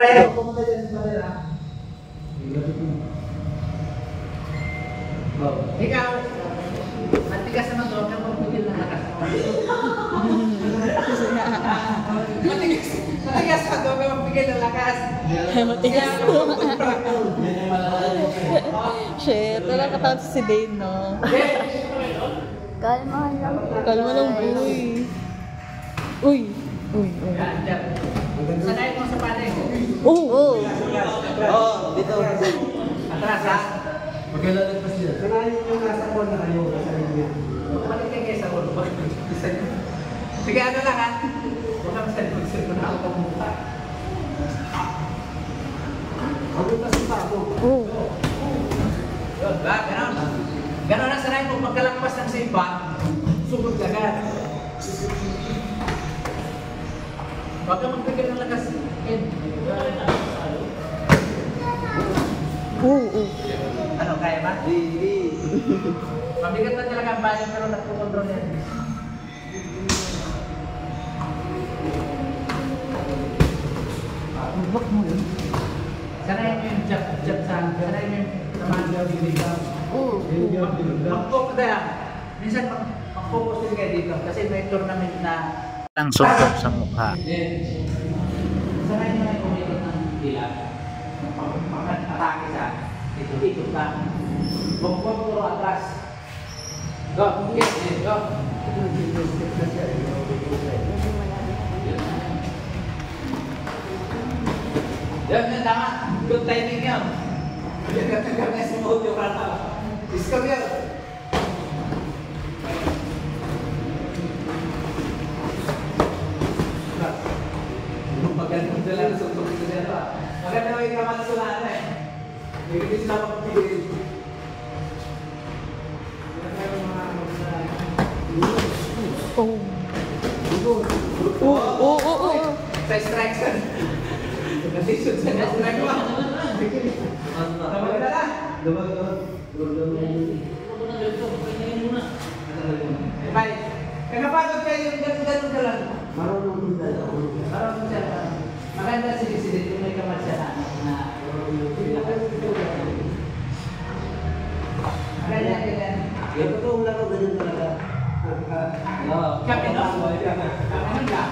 Tayo, pumunta dyan sa Manila. Ikaw, matigas naman doon, kaya magpigil ng lakas. Matigas ka doon, kaya magpigil ng lakas. Matigas ko. Shit, wala ka si Dane, no? Kalma lang. Kalma lang, boy. Uy. Uy. Sanayin mo sa pate. Oh. Dito. Atras, ha? Magkailangan pa siya. Sanayin yung nasa kwan na kayo. Balik kayo sa ulo. Sige, ano lang, ha? Huwag kang mag-send ko na ako mukha. Ako pa si Papo. Yun, ba? Ganon. Ganon na sanayin kung pagkalakpas ng simba, sugod ka agad. Huwag kang magpigil ng lakas. Ano, kaya ba? Mabigat na talaga ang bayan pero nagpukontrol yan. Huwag mo yun. Sanayin mo yung jab sa sanayin mo yung naman yung bibigyan. Mag-focus na lang. Minsan mag-focus din kayo dito kasi may tournament na ang suntok sa mukha. sanayin mo yung umikot ng dila. Pag-atake sa ikot ka. Huwag puro atras. Go, yes, go. Yan, tama. Good timing yun. Nagkatagal na sa mode yung rata. Discover yun. Magandang dala na suntok ito dito. Maganda may kaman sa lana eh. May kapis na magpapigil. Sa strike sa nandisod sa strike mo. Tawag na lang. Bye. Kakapagod kayo yung ganun ka lang. Marunong siya. Maganda sinisilid yung may kamad siya na ganyan. Yung totoong laro, ganyan talaga. Kami no? Kami lang.